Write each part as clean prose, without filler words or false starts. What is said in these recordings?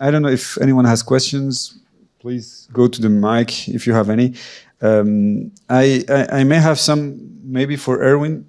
I don't know if anyone has questions. Please go to the mic if you have any. I may have some, maybe for Erwin.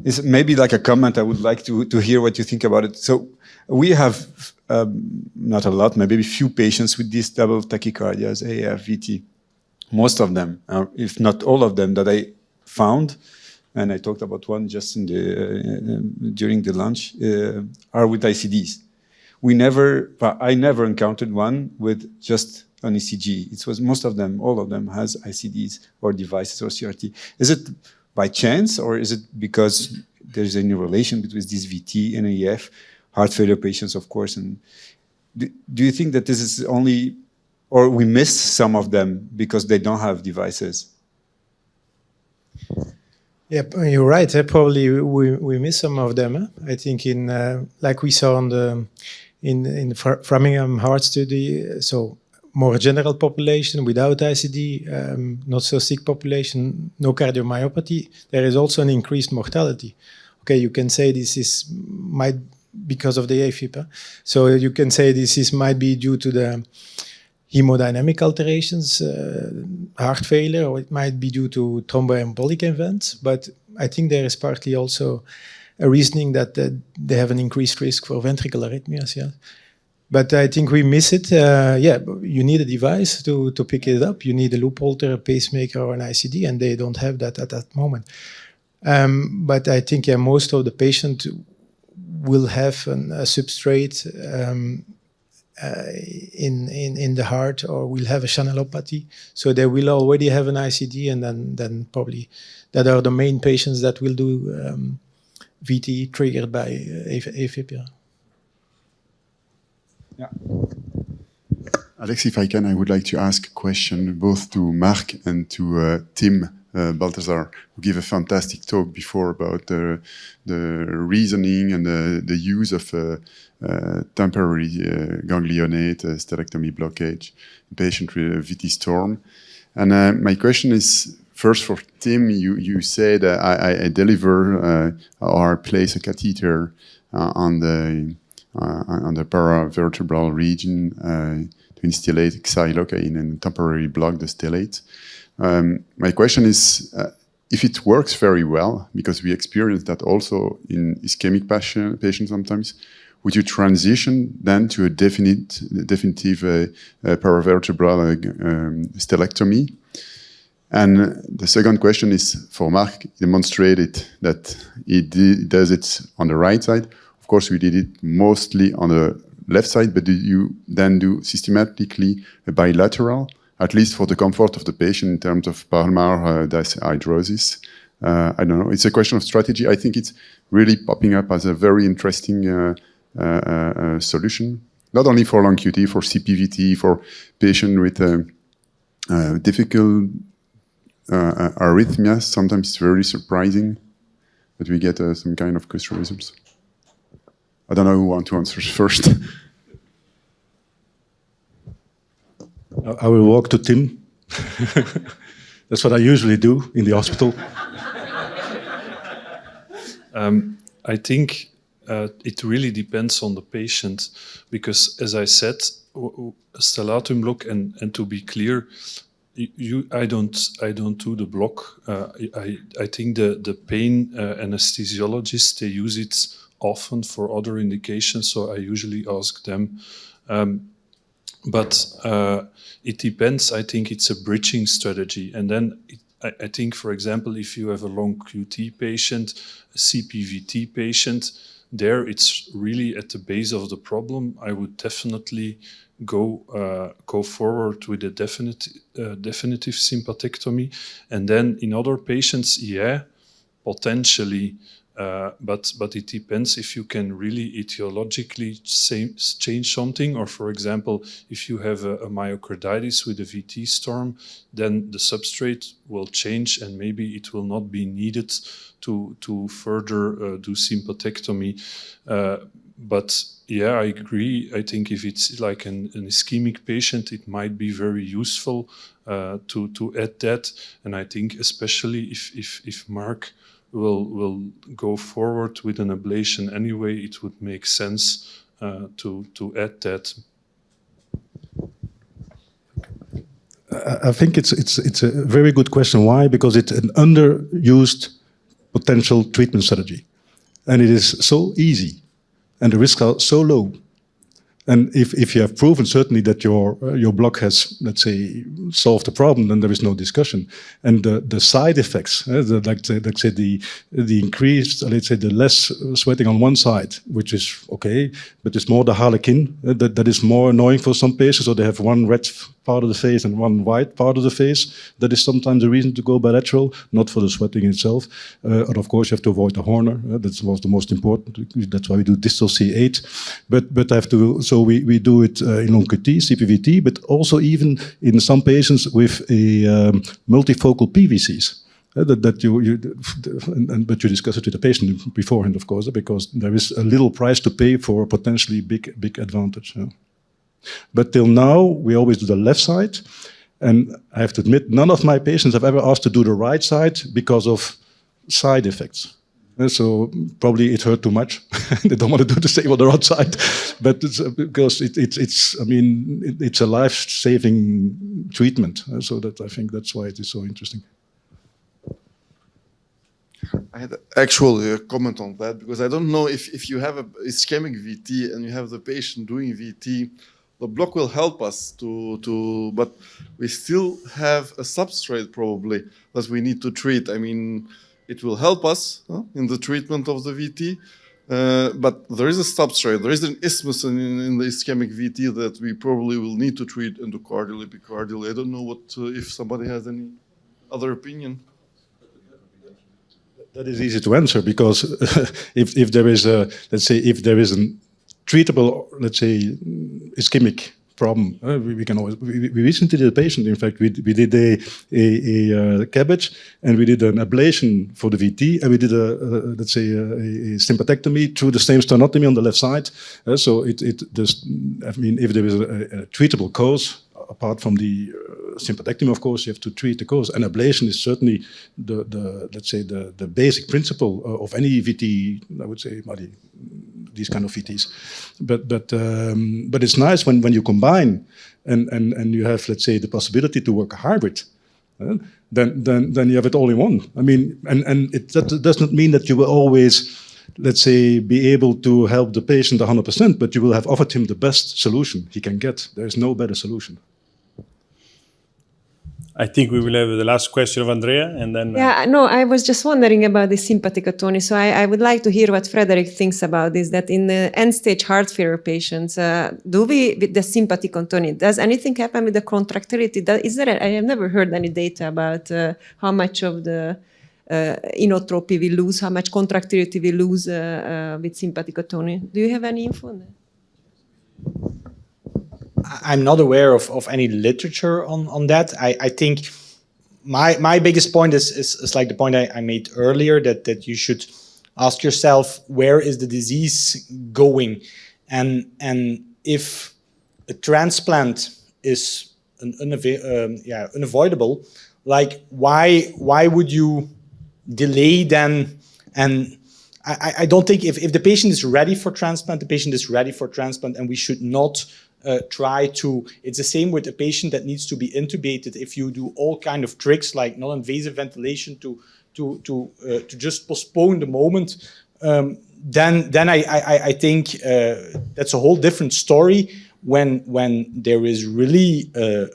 It's maybe like a comment. I would like to hear what you think about it. So we have not a lot, maybe a few patients with these double tachycardias, AF, VT. Most of them, if not all of them, that I found, and I talked about one just in the during the lunch, are with ICDs. I never encountered one with just an ECG. It was most of them, all of them has ICDs or devices or CRT. Is it by chance, or is it because there's any relation between this VT and AF, heart failure patients, of course? And do you think that this is only, or we miss some of them because they don't have devices? Yeah, you're right. Probably we miss some of them. I think like we saw in Framingham Heart Study, so more general population without ICD, not so sick population, no cardiomyopathy, there is also an increased mortality. Okay, you can say this might because of the AFib. So you can say this might be due to the hemodynamic alterations, heart failure, or it might be due to thromboembolic events. But I think there is partly also a reasoning that they have an increased risk for ventricular arrhythmias. Yeah. But I think we miss it. Yeah, you need a device to pick it up. You need a loop holder, a pacemaker, or an ICD, and they don't have that at that moment. But I think most of the patient will have a substrate in the heart, or will have a channelopathy. So they will already have an ICD, and then probably that are the main patients that will do VT triggered by AFib. Yeah. Alex, if I can, I would like to ask a question both to Marc and to Tim Balthazar, who gave a fantastic talk before about the reasoning and the use of temporary ganglionate stelectomy blockage in patient with VT storm. And my question is, first for Tim, you said I deliver or place a catheter on the paravertebral region to instillate xylocaine and temporarily block the stellate. My question is, if it works very well, because we experience that also in ischemic patients sometimes, would you transition then to a definitive paravertebral stellectomy? And the second question is for Marc. He demonstrated that he does it on the right side. Of course, we did it mostly on the left side, but did you then do systematically a bilateral, at least for the comfort of the patient in terms of palmar dishydrosis? I don't know. It's a question of strategy. I think it's really popping up as a very interesting solution, not only for long QT, for CPVT, for patients with difficult arrhythmias. Sometimes it's very surprising that we get some kind of good results. I don't know who wants to answer first. I will walk to Tim. That's what I usually do in the hospital. I think it really depends on the patient, because, as I said, stellatum block, and to be clear, I don't do the block. I think the pain anesthesiologists, they use it often for other indications, so I usually ask them. But it depends. I think it's a bridging strategy. And then I think, for example, if you have a long QT patient, a CPVT patient, there it's really at the base of the problem. I would definitely go forward with a definitive sympathectomy. And then in other patients, yeah, potentially. But it depends if you can really etiologically change something, or, for example, if you have a myocarditis with a VT storm, then the substrate will change and maybe it will not be needed to further do sympathectomy. But yeah, I agree. I think if it's like an ischemic patient, it might be very useful to add that. And I think especially if Marc will go forward with an ablation anyway, it would make sense to add that. I think it's a very good question. Why? Because it's an underused potential treatment strategy, and it is so easy, and the risks are so low. And if you have proven certainly that your block has, let's say, solved the problem, then there is no discussion. And the side effects, let's say the increased, let's say the less sweating on one side, which is okay, but it's more the harlequin that is more annoying for some patients. So they have one red part of the face and one white part of the face. That is sometimes a reason to go bilateral, not for the sweating itself. And of course, you have to avoid the Horner. That was the most important. That's why we do distal C8. But I have to. So we do it in OnQT, CPVT, but also even in some patients with a multifocal PVCs. But you discuss it with the patient beforehand, of course, because there is a little price to pay for a potentially big advantage. Yeah. But till now, we always do the left side. And I have to admit, none of my patients have ever asked to do the right side because of side effects. So probably it hurt too much. They don't want to do the same on the right side. But it's, because it's a life-saving treatment. So that I think that's why it is so interesting. I had actually a comment on that, because I don't know if you have a ischemic VT and you have the patient doing VT, the block will help us but we still have a substrate probably that we need to treat. I mean, it will help us in the treatment of the VT, but there is a substrate, there is an isthmus in the ischemic VT that we probably will need to treat endocardial, epicardial. I don't know if somebody has any other opinion. That is easy to answer, because if there is a, let's say, if there is a treatable, let's say, ischemic problem, we can always. We recently did a patient. In fact, we did a cabbage, and we did an ablation for the VT, and we did let's say a sympathectomy through the same sternotomy on the left side. So it does. I mean, if there is a treatable cause, apart from the sympathectomy, of course, you have to treat the cause. And ablation is certainly let's say the basic principle of any VT. I would say, these kind of VTs. But it's nice when you combine and you have, let's say, the possibility to work a hybrid. Then you have it all in one. I mean, and that does not mean that you will always, let's say, be able to help the patient 100%, but you will have offered him the best solution he can get. There is no better solution. I think we will have the last question of Andrea, and then... Yeah, no, I was just wondering about the sympathicotony. So I would like to hear what Frederick thinks about this, that in the end-stage heart failure patients, with the sympathicotony, does anything happen with the contractility? I have never heard any data about how much of the inotropy we lose, how much contractility we lose with sympathicotony. Do you have any info on that? I'm not aware of any literature on that. I think my biggest point is like the point I made earlier, that you should ask yourself, where is the disease going? And if a transplant is unavoidable, like why would you delay then? And I don't think if the patient is ready for transplant, the patient is ready for transplant, and we should not try to. It's the same with a patient that needs to be intubated. If you do all kind of tricks like non-invasive ventilation to just postpone the moment, then I think that's a whole different story. When there is really a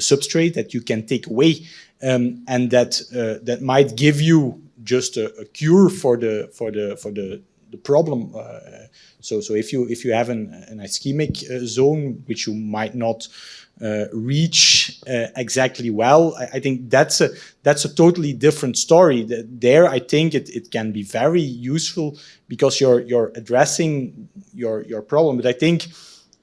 substrate that you can take away, and that might give you just a cure for the problem. So if you have an ischemic zone which you might not reach exactly well, I think that's a totally different story. There, I think it can be very useful because you're addressing your problem. But I think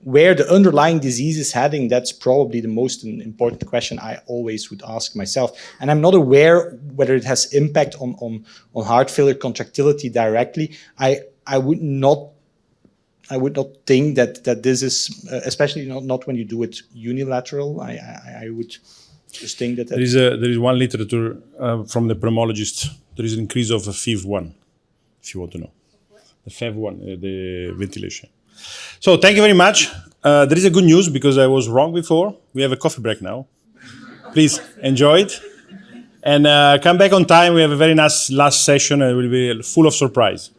where the underlying disease is heading, that's probably the most important question I always would ask myself. And I'm not aware whether it has impact on heart failure contractility directly. I would not think that this is, especially not when you do it unilateral. I would just think that there is one literature from the pneumologist there is an increase of a FEV1, if you want to know. The FEV1, the ventilation. So thank you very much. There is a good news because I was wrong before. We have a coffee break now. Please enjoy it. And come back on time. We have a very nice last session and it will be full of surprise.